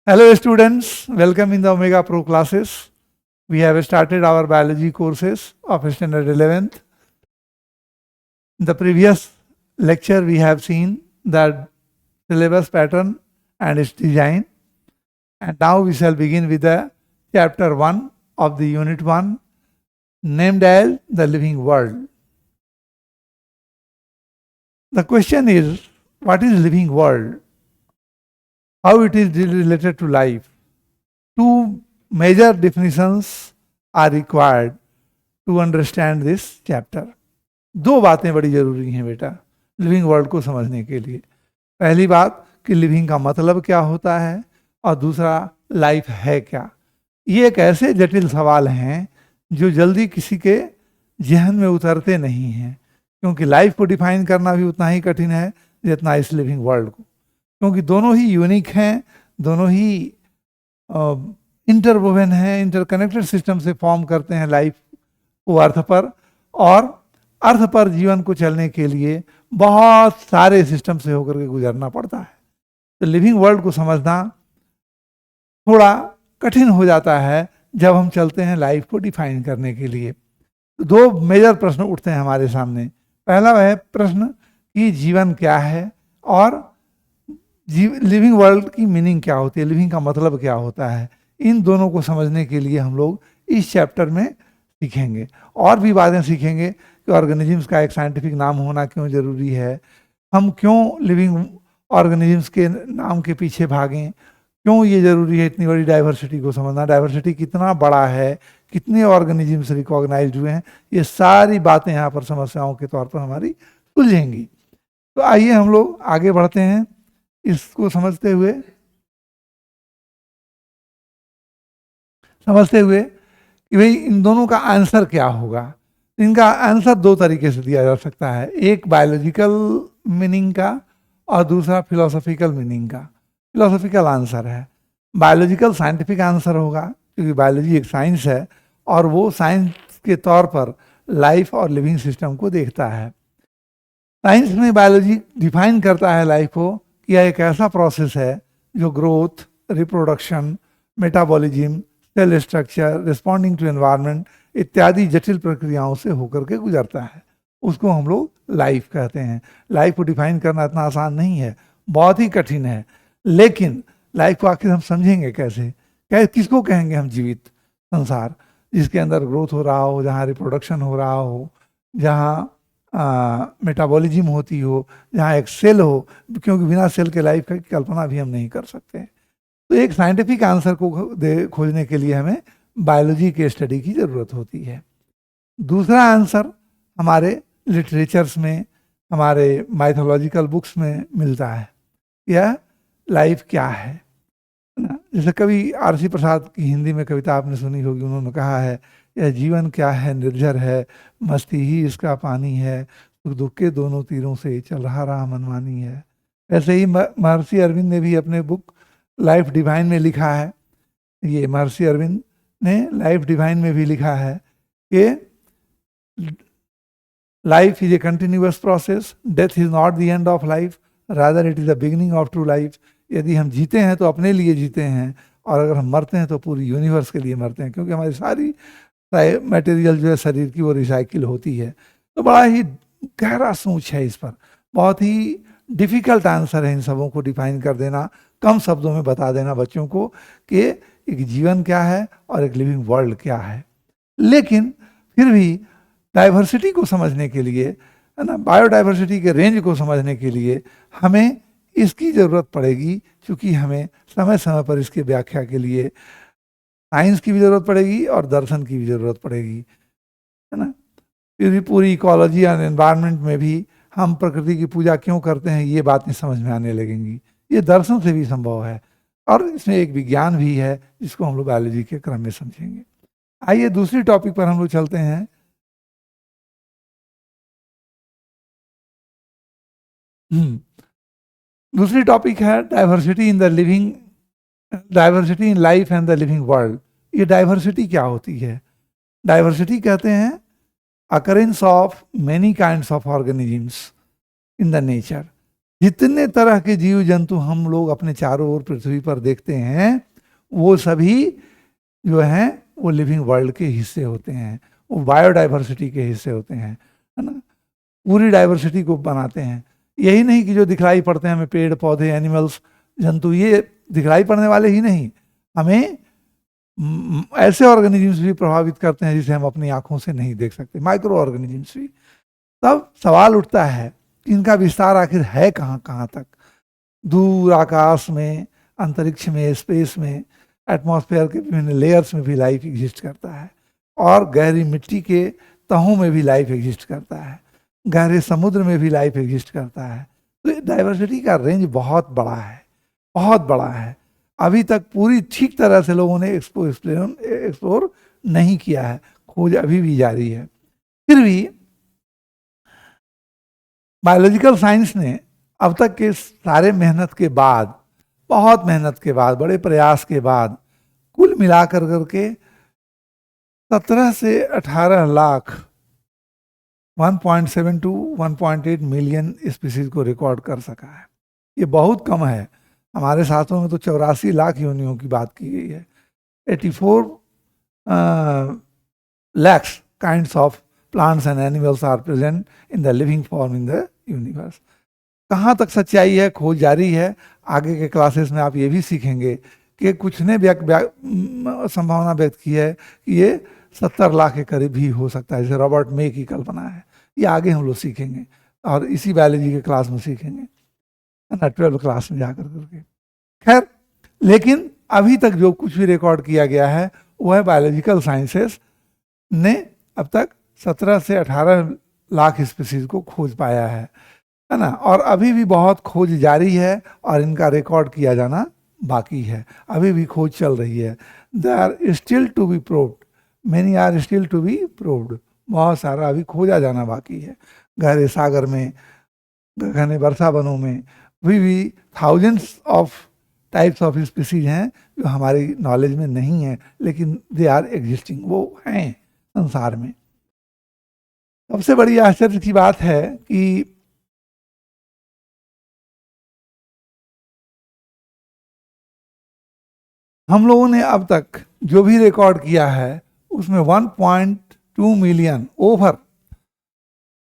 Hello students, welcome in the Omega Pro classes. We have started our biology courses of standard 11th. In the previous lecture we have seen the syllabus pattern and its design, and now we shall begin with the chapter 1 of the unit 1 named as the living world. The question is, what is living world? How it is related to life? Two major definitions are required to understand this chapter. दो बातें बड़ी जरूरी हैं बेटा living world को समझने के लिए. पहली बात कि लिविंग का मतलब क्या होता है और दूसरा लाइफ है क्या. ये एक ऐसे जटिल सवाल हैं जो जल्दी किसी के जहन में उतरते नहीं हैं, क्योंकि लाइफ को डिफाइन करना भी उतना ही कठिन है जितना इस लिविंग वर्ल्ड को, क्योंकि दोनों ही यूनिक हैं, दोनों ही इंटरवोवन है, इंटरकनेक्टेड सिस्टम से फॉर्म करते हैं लाइफ को अर्थ पर, और अर्थ पर जीवन को चलने के लिए बहुत सारे सिस्टम से होकर के गुजरना पड़ता है. तो लिविंग वर्ल्ड को समझना थोड़ा कठिन हो जाता है जब हम चलते हैं लाइफ को डिफाइन करने के लिए. तो दो मेजर प्रश्न उठते हैं हमारे सामने. पहला है प्रश्न कि जीवन क्या है और लिविंग वर्ल्ड की मीनिंग क्या होती है, लिविंग का मतलब क्या होता है. इन दोनों को समझने के लिए हम लोग इस चैप्टर में सीखेंगे. और भी बातें सीखेंगे कि ऑर्गेनिजम्स का एक साइंटिफिक नाम होना क्यों ज़रूरी है, हम क्यों लिविंग ऑर्गेनिजम्स के नाम के पीछे भागें, क्यों ये ज़रूरी है इतनी बड़ी डाइवर्सिटी को समझना, डाइवर्सिटी कितना बड़ा है, कितने ऑर्गेनिजम्स रिकॉग्नाइज्ड हुए हैं, ये सारी बातें यहाँ पर समस्याओं के तौर पर हमारी सुलझेंगी. तो आइए हम लोग आगे बढ़ते हैं इसको समझते हुए कि भाई इन दोनों का आंसर क्या होगा. इनका आंसर दो तरीके से दिया जा सकता है, एक बायोलॉजिकल मीनिंग का और दूसरा फिलोसॉफिकल मीनिंग का. फिलोसॉफिकल आंसर है, बायोलॉजिकल साइंटिफिक आंसर होगा, क्योंकि बायोलॉजी एक साइंस है और वो साइंस के तौर पर लाइफ और लिविंग सिस्टम को देखता है. साइंस में बायोलॉजी डिफाइन करता है लाइफ को कि यह एक ऐसा प्रोसेस है जो growth, reproduction, metabolism, cell structure, responding to environment इत्यादि जटिल प्रक्रियाओं से होकर के गुजरता है. उसको हम लोग लाइफ कहते हैं. लाइफ को डिफाइन करना इतना आसान नहीं है, बहुत ही कठिन है. लेकिन लाइफ को आखिर हम समझेंगे कैसे, किसको कहेंगे हम जीवित संसार, जिसके अंदर ग्रोथ हो रहा हो, जहाँ रिप्रोडक्शन हो रहा हो, जहाँ मेटाबॉलिज्म होती हो, जहाँ एक सेल हो, क्योंकि बिना सेल के लाइफ की कल्पना भी हम नहीं कर सकते. तो एक साइंटिफिक आंसर को खोजने के लिए हमें बायोलॉजी के स्टडी की ज़रूरत होती है. दूसरा आंसर हमारे लिटरेचर्स में, हमारे माइथोलॉजिकल बुक्स में मिलता है. यह लाइफ क्या है ना. जैसे कवि आर.सी. प्रसाद की हिंदी में कविता आपने सुनी होगी, उन्होंने कहा है, यह जीवन क्या है, निर्जर है, मस्ती ही इसका पानी है, सुख दुख के दोनों तीरों से चल रहा राह मनमानी है. ऐसे ही महर्षि अरविंद ने भी अपने बुक लाइफ डिवाइन में लिखा है, ये महर्षि अरविंद ने लाइफ डिवाइन में भी लिखा है कि life is a continuous process, death is not the end of life, rather it is the beginning of true life. यदि हम जीते हैं तो अपने लिए जीते हैं, और अगर हम मरते हैं तो पूरी यूनिवर्स के लिए मरते हैं, क्योंकि हमारी सारी मटेरियल जो है शरीर की वो रिसाइकिल होती है. तो बड़ा ही गहरा सोच है इस पर, बहुत ही डिफ़िकल्ट आंसर है इन सबों को डिफाइन कर देना, कम शब्दों में बता देना बच्चों को कि एक जीवन क्या है और एक लिविंग वर्ल्ड क्या है. लेकिन फिर भी डाइवर्सिटी को समझने के लिए, है ना, बायोडाइवर्सिटी के रेंज को समझने के लिए हमें इसकी ज़रूरत पड़ेगी, क्योंकि हमें समय समय पर इसकी व्याख्या के लिए साइंस की भी ज़रूरत पड़ेगी और दर्शन की भी ज़रूरत पड़ेगी, है ना. फिर भी पूरी इकोलॉजी और एनवायरनमेंट में भी हम प्रकृति की पूजा क्यों करते हैं, ये बातें समझ में आने लगेंगी. ये दर्शन से भी संभव है, और इसमें एक विज्ञान भी है जिसको हम लोग बायोलॉजी के क्रम में समझेंगे. आइए दूसरी टॉपिक पर हम लोग चलते हैं. दूसरी टॉपिक है diversity in the living, diversity in life and the living world. ये डाइवर्सिटी क्या होती है. डाइवर्सिटी कहते हैं occurrence of many kinds of organisms in the nature. जितने तरह के जीव जंतु हम लोग अपने चारों ओर पृथ्वी पर देखते हैं, वो सभी जो हैं वो लिविंग वर्ल्ड के हिस्से होते हैं, वो बायोडाइवर्सिटी के हिस्से होते हैं, है ना, पूरी डाइवर्सिटी को बनाते हैं। यही नहीं कि जो दिखलाई पड़ते हैं हमें पेड़ पौधे एनिमल्स जंतु, ये दिखलाई पड़ने वाले ही नहीं, हमें ऐसे ऑर्गेनिजम्स भी प्रभावित करते हैं जिसे हम अपनी आंखों से नहीं देख सकते, माइक्रो ऑर्गेनिजम्स भी। तब सवाल उठता है कि इनका विस्तार आखिर है कहाँ कहाँ तक। दूर आकाश में, अंतरिक्ष में, स्पेस में, एटमॉस्फेयर के विभिन्न लेयर्स में भी लाइफ एग्जिस्ट करता है, और गहरी मिट्टी के तहों में भी लाइफ एग्जिस्ट करता है, गहरे समुद्र में भी लाइफ एग्जिस्ट करता है। तो डाइवर्सिटी का रेंज बहुत बड़ा है, बहुत बड़ा है। अभी तक पूरी ठीक तरह से लोगों ने एक्सप्लोर नहीं किया है, खोज अभी भी जारी है। फिर भी बायोलॉजिकल साइंस ने अब तक के सारे मेहनत के बाद, बहुत मेहनत के बाद, बड़े प्रयास के बाद, कुल मिलाकर करके 17 से 18 लाख 1.7 to 1.8 मिलियन स्पीसीज को रिकॉर्ड कर सका है। ये बहुत कम है। हमारे शास्त्रों में तो 84 लाख योनियों की बात की गई है। 84 lakhs kinds of plants and animals are present in the living form in the universe. कहाँ तक सच्चाई है, खोज जारी है। आगे के क्लासेस में आप ये भी सीखेंगे कि कुछ ने संभावना व्यक्त की है कि ये 70 लाख के करीब भी हो सकता है, जैसे रॉबर्ट मे की कल्पना है। ये आगे हम लोग सीखेंगे और इसी बायोलॉजी के क्लास में सीखेंगे, है ना, 12th क्लास में जाकर करके। खैर, लेकिन अभी तक जो कुछ भी रिकॉर्ड किया गया है वो है बायोलॉजिकल साइंसेस ने अब तक 17 से 18 लाख स्पीसीज को खोज पाया है ना, और अभी भी बहुत खोज जारी है और इनका रिकॉर्ड किया जाना बाकी है। अभी भी खोज चल रही है। They are still to be proved, many are still to be proved. बहुत सारा अभी खोजा जाना बाकी है। गहरे सागर में, घने वर्षा वनों में भी thousands of types of species हैं जो हमारी नॉलेज में नहीं है, लेकिन दे आर एग्जिस्टिंग, वो हैं संसार में। सबसे बड़ी आश्चर्य की बात है कि हम लोगों ने अब तक जो भी रिकॉर्ड किया है उसमें 1.2 मिलियन ओवर,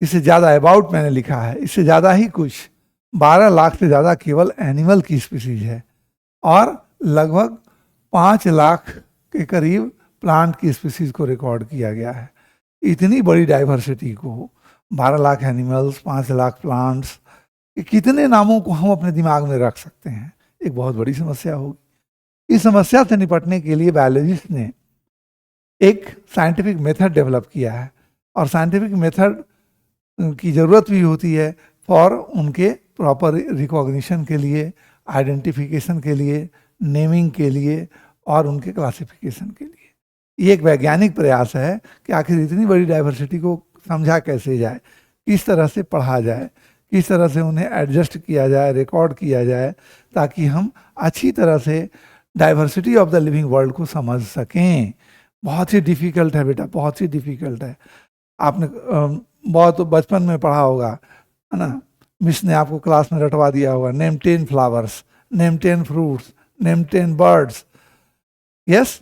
इससे ज़्यादा अबाउट मैंने लिखा है, इससे ज़्यादा ही कुछ 12 लाख से ज़्यादा केवल एनिमल की स्पीसीज है, और लगभग 5 लाख के करीब प्लांट की स्पीसीज को रिकॉर्ड किया गया है। इतनी बड़ी डाइवर्सिटी को, 12 लाख एनिमल्स, 5 लाख प्लांट्स, कितने नामों को हम अपने दिमाग में रख सकते हैं? एक बहुत बड़ी समस्या होगी। इस समस्या से निपटने के लिए बायोलॉजिस्ट ने एक साइंटिफिक मेथड डेवलप किया है, और साइंटिफिक मेथड की ज़रूरत भी होती है फॉर उनके प्रॉपर रिकॉग्निशन के लिए, आइडेंटिफिकेशन के लिए, नेमिंग के लिए और उनके क्लासिफिकेशन के लिए। ये एक वैज्ञानिक प्रयास है कि आखिर इतनी बड़ी डाइवर्सिटी को समझा कैसे जाए, किस तरह से पढ़ा जाए, किस तरह से उन्हें एडजस्ट किया जाए, रिकॉर्ड किया जाए, ताकि हम अच्छी तरह से diversity of the living world को समझ सकें। बहुत ही डिफ़िकल्ट है बेटा, बहुत ही डिफ़िकल्ट है। आपने बहुत बचपन में पढ़ा होगा, है ना, मिस ने आपको क्लास में रटवा दिया होगा, name 10 flowers, name 10 fruits, name 10 birds. Yes,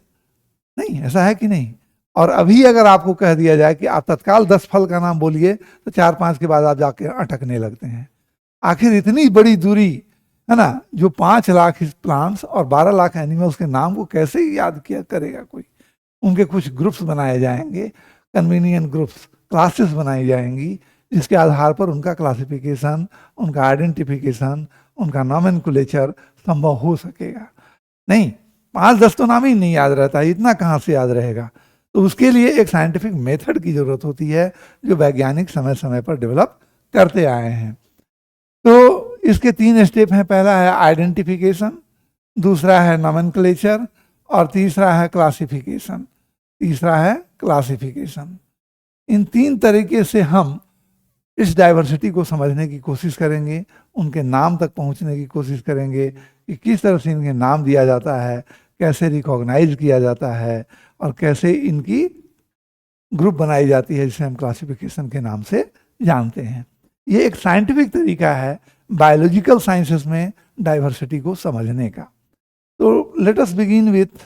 नहीं, ऐसा है कि नहीं? और अभी अगर आपको कह दिया जाए कि आप तत्काल 10 फल का नाम बोलिए, तो 4-5 के बाद आप जाके अटकने लगते हैं। आखिर इतनी बड़ी दूरी, है ना, जो 5 लाख प्लांट्स और 12 लाख एनिमल्स के नाम को कैसे याद किया करेगा कोई? उनके कुछ ग्रुप्स बनाए जाएंगे, कन्वीनियंट ग्रुप्स, क्लासेस बनाई जाएंगी, जिसके आधार पर उनका क्लासिफिकेशन, उनका आइडेंटिफिकेशन, उनका नॉमेनक्लेचर संभव हो सकेगा। नहीं, 5-10 तो नाम ही नहीं याद रहता है, इतना कहाँ से याद रहेगा? तो उसके लिए एक साइंटिफिक मेथड की जरूरत होती है, जो वैज्ञानिक समय समय पर डेवलप करते आए हैं। तो इसके 3 स्टेप हैं। पहला है आइडेंटिफिकेशन, दूसरा है नॉमेनक्लेचर और तीसरा है क्लासिफिकेशन। इन 3 तरीके से हम इस डाइवर्सिटी को समझने की कोशिश करेंगे, उनके नाम तक पहुंचने की कोशिश करेंगे कि किस तरह से इनके नाम दिया जाता है, कैसे रिकॉग्नाइज किया जाता है और कैसे इनकी ग्रुप बनाई जाती है, जिसे हम क्लासिफिकेशन के नाम से जानते हैं। ये एक साइंटिफिक तरीका है बायोलॉजिकल साइंसेस में डाइवर्सिटी को समझने का। तो let us begin with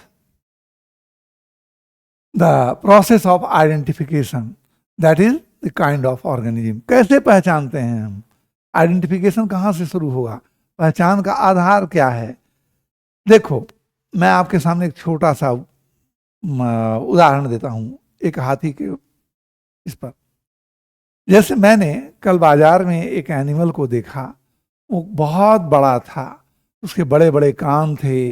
the process of identification, that is the kind of organism. कैसे पहचानते हैं हम? आइडेंटिफिकेशन कहाँ से शुरू होगा? पहचान का आधार क्या है? देखो, मैं आपके सामने एक छोटा सा उदाहरण देता हूं, एक हाथी के इस पर। जैसे मैंने कल बाजार में एक एनिमल को देखा, वो बहुत बड़ा था, उसके बड़े बड़े कान थे,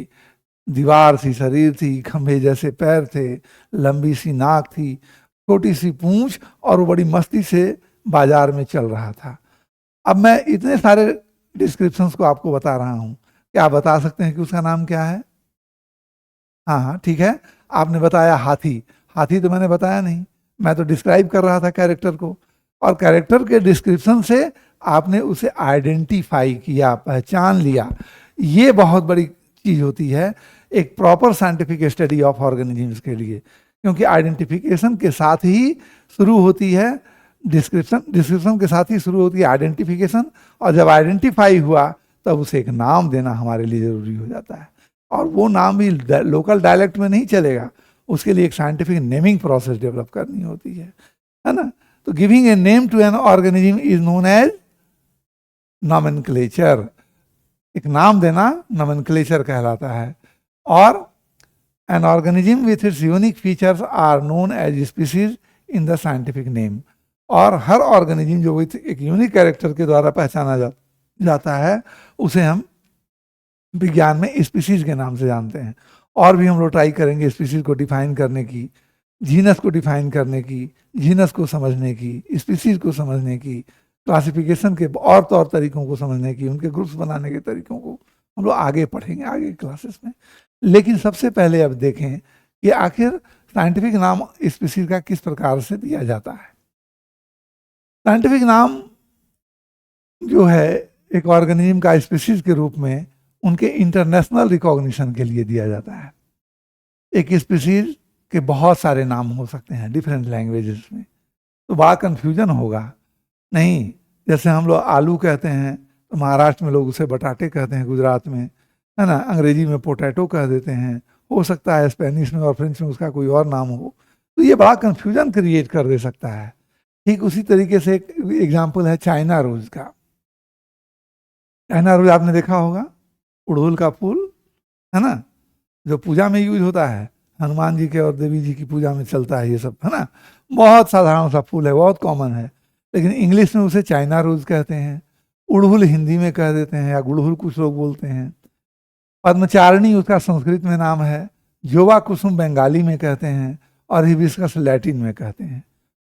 दीवार सी शरीर थी, खंभे जैसे पैर थे, लंबी सी नाक थी, छोटी सी पूंछ, और वो बड़ी मस्ती से बाजार में चल रहा था। अब मैं इतने सारे डिस्क्रिप्शंस को आपको बता रहा हूं, क्या आप बता सकते हैं कि उसका नाम क्या है? हाँ हाँ ठीक है, आपने बताया हाथी। हाथी तो मैंने बताया नहीं, मैं तो डिस्क्राइब कर रहा था कैरेक्टर को, और कैरेक्टर के डिस्क्रिप्शन से आपने उसे आइडेंटिफाई किया, पहचान लिया। ये बहुत बड़ी चीज होती है एक proper scientific study of organisms के लिए, क्योंकि आइडेंटिफिकेशन के साथ ही शुरू होती है डिस्क्रिप्शन, डिस्क्रिप्शन के साथ ही शुरू होती है आइडेंटिफिकेशन, और जब आइडेंटिफाई हुआ तब उसे एक नाम देना हमारे लिए जरूरी हो जाता है। और वो नाम भी लोकल डायलेक्ट में नहीं चलेगा, उसके लिए एक साइंटिफिक नेमिंग प्रोसेस डेवलप करनी होती है ना। तो giving a name to an organism is known as nomenclature. एक नाम देना नॉमेनक्लेचर कहलाता है। और an organism with its unique features are known as species in the scientific name. और हर ऑर्गेनिज्म जो विथ एक यूनिक कैरेक्टर के द्वारा पहचाना जाता है, उसे हम विज्ञान में स्पीसीज के नाम से जानते हैं। और भी हम लोग ट्राई करेंगे स्पीसीज को डिफाइन करने की, जीनस को डिफाइन करने की, जीनस को समझने की, स्पीसीज को समझने की, क्लासिफिकेशन के और तौर तरीकों को समझने की, उनके ग्रुप्स बनाने के तरीकों को हम लोग आगे पढ़ेंगे आगे क्लासेस में। लेकिन सबसे पहले अब देखें कि आखिर साइंटिफिक नाम स्पीसीज का किस प्रकार से दिया जाता है। साइंटिफिक नाम जो है एक ऑर्गेनिज्म का स्पीसीज के रूप में उनके इंटरनेशनल रिकॉग्निशन के लिए दिया जाता है। एक स्पीसीज के बहुत सारे नाम हो सकते हैं डिफरेंट लैंग्वेजेस में, तो बड़ा कन्फ्यूजन होगा नहीं। जैसे हम लोग आलू कहते हैं तो महाराष्ट्र में लोग उसे बटाटे कहते हैं, गुजरात में है ना, अंग्रेजी में पोटैटो कह देते हैं, हो सकता है स्पेनिश में और फ्रेंच में उसका कोई और नाम हो, तो ये बड़ा कन्फ्यूजन क्रिएट कर दे सकता है। ठीक उसी तरीके से एक एग्जाम्पल है चाइना रोज का। चाइना रोज आपने देखा होगा, उड़हुल का फूल है ना, जो पूजा में यूज होता है, हनुमान जी के और देवी जी की पूजा में चलता है ये सब, है ना। बहुत साधारण सा फूल है, बहुत कॉमन है, लेकिन इंग्लिश में उसे चाइना रोज कहते हैं, उड़हुल हिंदी में कह देते हैं, या गुड़हुल कुछ लोग बोलते हैं। पद्मचारिणी उसका संस्कृत में नाम है, जोवा कुसुम बंगाली में कहते हैं, और हिबिस्कस लैटिन में कहते हैं।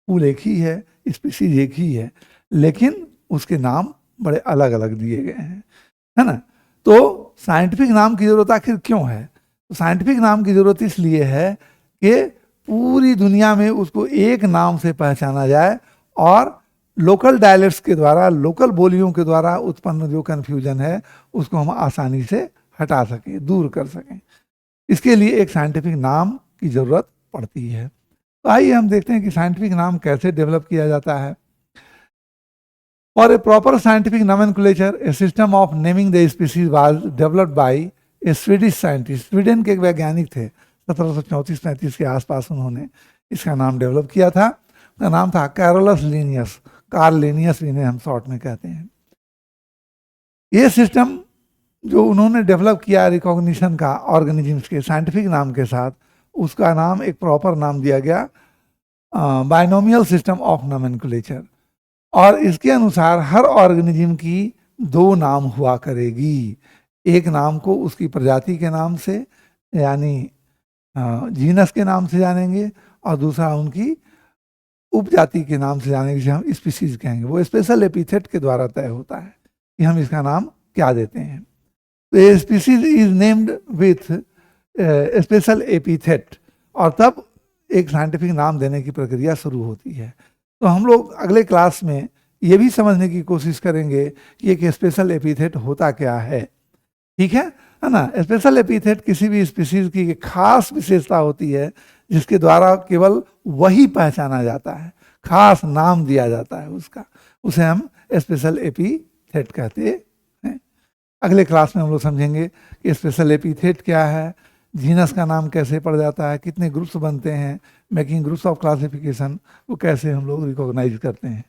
फूल एक ही है, स्पीसीज एक ही है, लेकिन उसके नाम बड़े अलग अलग दिए गए हैं, है ना। तो साइंटिफिक नाम की जरूरत आखिर क्यों है? तो साइंटिफिक नाम की जरूरत इसलिए है कि पूरी दुनिया में उसको एक नाम से पहचाना जाए, और लोकल डायलेक्ट्स के द्वारा, लोकल बोलियों के द्वारा उत्पन्न जो कन्फ्यूजन है उसको हम आसानी से हटा सकें, दूर कर सकें। इसके लिए एक साइंटिफिक नाम की जरूरत पड़ती है। तो आइए हम देखते हैं कि साइंटिफिक नाम कैसे डेवलप किया जाता है। For a proper scientific nomenclature, a system of naming the species was developed by a Swedish scientist. Sweden के एक वैज्ञानिक थे, 1734-35 के आसपास उन्होंने इसका नाम डेवलप किया था। उसका नाम था कैरोलस लिनियस, कार्ल लिनियस इन्हें हम शॉर्ट में कहते हैं। ये सिस्टम जो उन्होंने डेवलप किया रिकॉग्निशन का ऑर्गेनिजम्स के साइंटिफिक नाम के साथ, उसका नाम एक प्रॉपर नाम दिया गया बाइनोमियल सिस्टम ऑफ नोमेनक्लेचर। और इसके अनुसार हर ऑर्गेनिज्म की दो नाम हुआ करेगी। एक नाम को उसकी प्रजाति के नाम से यानी जीनस के नाम से जानेंगे, और दूसरा उनकी उपजाति के नाम से जानेंगे, जिसे हम स्पीसीज कहेंगे। वो स्पेशल एपिथेट के द्वारा तय होता है कि हम इसका नाम क्या देते हैं। तो ये species is named with special epithet, और तब एक साइंटिफिक नाम देने की प्रक्रिया शुरू होती है। तो हम लोग अगले क्लास में ये भी समझने की कोशिश करेंगे कि एक स्पेशल एपिथेट होता क्या है, ठीक है ना। स्पेशल एपिथेट किसी भी स्पीसीज की एक खास विशेषता होती है जिसके द्वारा केवल वही पहचाना जाता है, खास नाम दिया जाता है उसका, उसे हम स्पेशल एपिथेट एपिथेट कहते हैं। अगले क्लास में हम लोग समझेंगे कि स्पेशल एपिथेट क्या है, जीनस का नाम कैसे पड़ जाता है, कितने ग्रुप्स बनते हैं, मेकिंग ग्रुप्स ऑफ क्लासिफिकेशन, वो कैसे हम लोग रिकॉग्नाइज करते हैं।